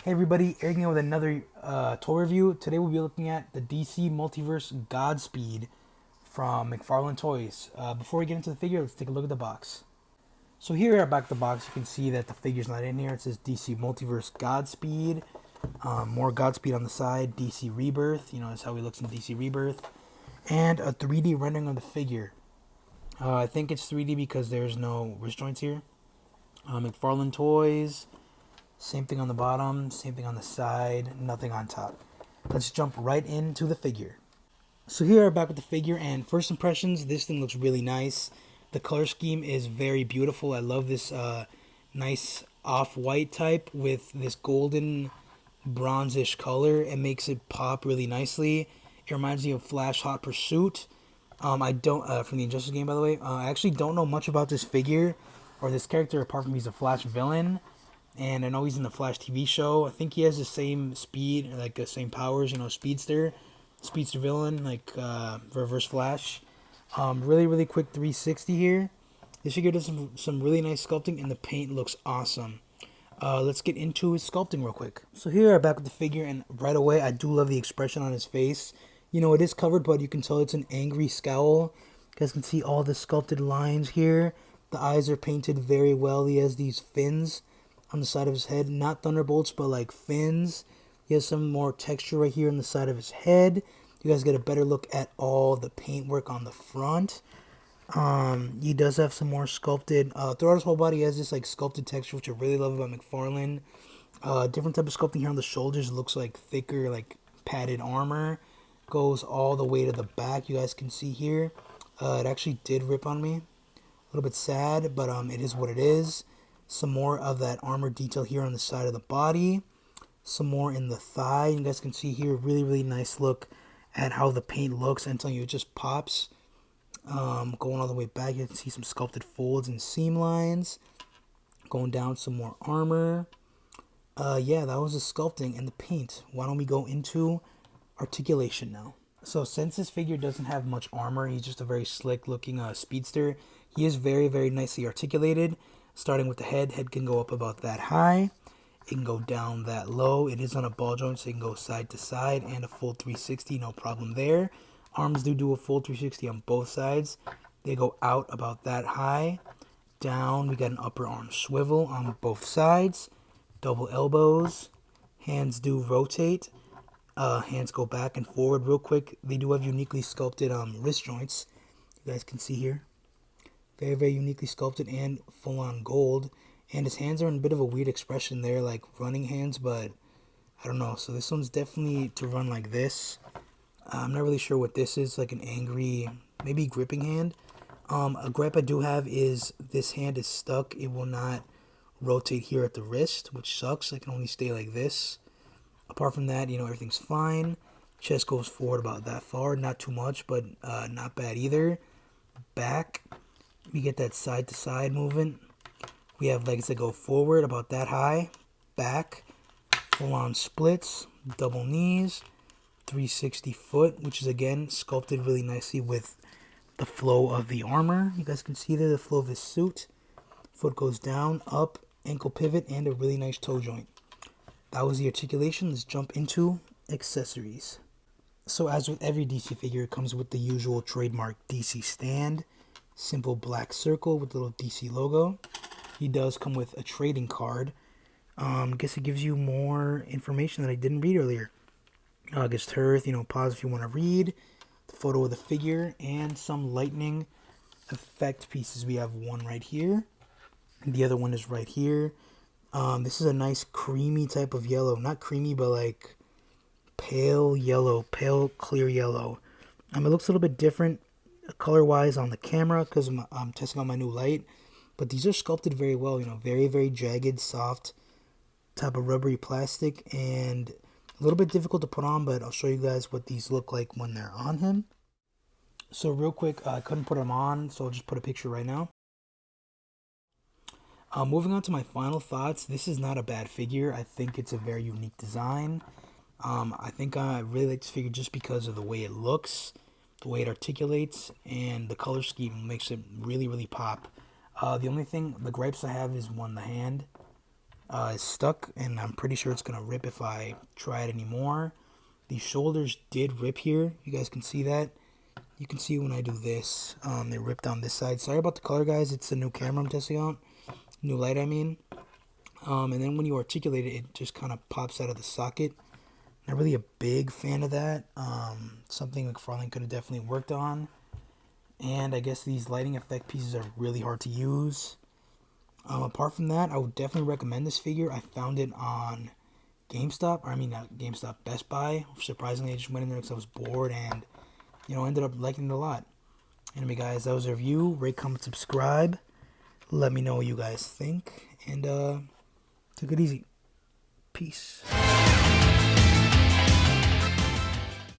Hey everybody, Eric here with another toy review. Today we'll be looking at the DC Multiverse Godspeed from Mcfarlane Toys. Before we get into the figure, let's take a look at the box. So here at back of the box, you can see that the figure's not in here. It says DC Multiverse Godspeed. More Godspeed on the side, DC Rebirth. You know, that's how he looks in DC Rebirth. And a 3D rendering of the figure. I think it's 3D because there's no wrist joints here. Mcfarlane Toys. Same thing on the bottom, same thing on the side, nothing on top. Let's jump right into the figure. So here we're back with the figure, and first impressions, this thing looks really nice. The color scheme is very beautiful. I love this nice off-white type with this golden bronzish color. It makes it pop really nicely. It reminds me of Flash Hot Pursuit. I don't, from the Injustice game, by the way. I actually don't know much about this figure or this character apart from he's a Flash villain. And I know he's in the Flash TV show. I think he has the same speed, like the same powers, you know, speedster villain, like Reverse Flash. Really quick 360 here. This figure does some really nice sculpting, and the paint looks awesome. Let's get into his sculpting real quick. So here I'm back with the figure, and right away I do love the expression on his face. You know, it is covered, but you can tell it's an angry scowl. You guys can see all the sculpted lines here. The eyes are painted very well. He has these fins on the side of his head, not thunderbolts, but like fins. He has some more texture right here on the side of his head. You guys get a better look at all the paintwork on the front. He does have some more sculpted, throughout his whole body he has this like sculpted texture, which I really love about Mcfarlane. Different type of sculpting here on the shoulders. It looks like thicker, like padded armor. Goes all the way to the back. You guys can see here. It actually did rip on me. A little bit sad, but it is what it is. Some more of that armor detail here on the side of the body. Some more in the thigh. You guys can see here, really nice look at how the paint looks. I'm telling you, it just pops. Going all the way back, you can see some sculpted folds and seam lines. Going down, some more armor. Yeah, that was the sculpting and the paint. Why don't we go into articulation now? So since this figure doesn't have much armor, he's just a very slick looking speedster. He is very nicely articulated. Starting with the head can go up about that high. It can go down that low. It is on a ball joint, so it can go side to side and a full 360, no problem there. Arms do a full 360 on both sides. They go out about that high. Down, we got an upper arm swivel on both sides. Double elbows. Hands do rotate. Hands go back and forward real quick. They do have uniquely sculpted wrist joints. You guys can see here. Very uniquely sculpted and full on gold. And his hands are in a bit of a weird expression there, like running hands, but I don't know. So this one's definitely to run like this. I'm not really sure what this is, like an angry, maybe gripping hand. A gripe I do have is this hand is stuck. It will not rotate here at the wrist, which sucks. I can only stay like this. Apart from that, you know, everything's fine. Chest goes forward about that far. Not too much, but not bad either. Back. We get that side to side movement. We have legs that go forward about that high. Back. Full on splits. Double knees. 360 foot, which is again sculpted really nicely with the flow of the armor. You guys can see there the flow of his suit. Foot goes down, up, ankle pivot, and a really nice toe joint. That was the articulation. Let's jump into accessories. So as with every DC figure, it comes with the usual trademark DC stand. Simple black circle with the little DC logo. He does come with a trading card. I guess it gives you more information that I didn't read earlier. August Earth, you know, pause if you want to read. The photo of the figure and some lightning effect pieces. We have one right here. The other one is right here. This is a nice creamy type of yellow. Not creamy, but like pale yellow, pale clear yellow. It looks a little bit different color-wise on the camera because I'm testing out my new light, but these are sculpted very well. You know, very jagged, soft type of rubbery plastic, and a little bit difficult to put on, but I'll show you guys what these look like when they're on him. So real quick, I couldn't put them on, so I'll just put a picture right now. Moving on to my final thoughts, this is not a bad figure. I think it's a very unique design. I think I really like this figure just because of the way it looks, the way it articulates, and the color scheme makes it really pop. The only thing, the gripes I have is one, the hand. is stuck, and I'm pretty sure it's gonna rip if I try it anymore. The shoulders did rip here. You guys can see that. You can see when I do this, they rip down this side. Sorry about the color, guys. It's a new camera I'm testing out. New light, I mean. And then when you articulate it, it just kind of pops out of the socket. Not really a big fan of that. Something Mcfarlane could have definitely worked on. And I guess these lighting effect pieces are really hard to use. Apart from that, I would definitely recommend this figure. I found it on GameStop. Or I mean, not GameStop, Best Buy. Surprisingly, I just went in there because I was bored and, ended up liking it a lot. Anyway, guys, that was a review. Rate, comment, subscribe. Let me know what you guys think. And take it easy. Peace.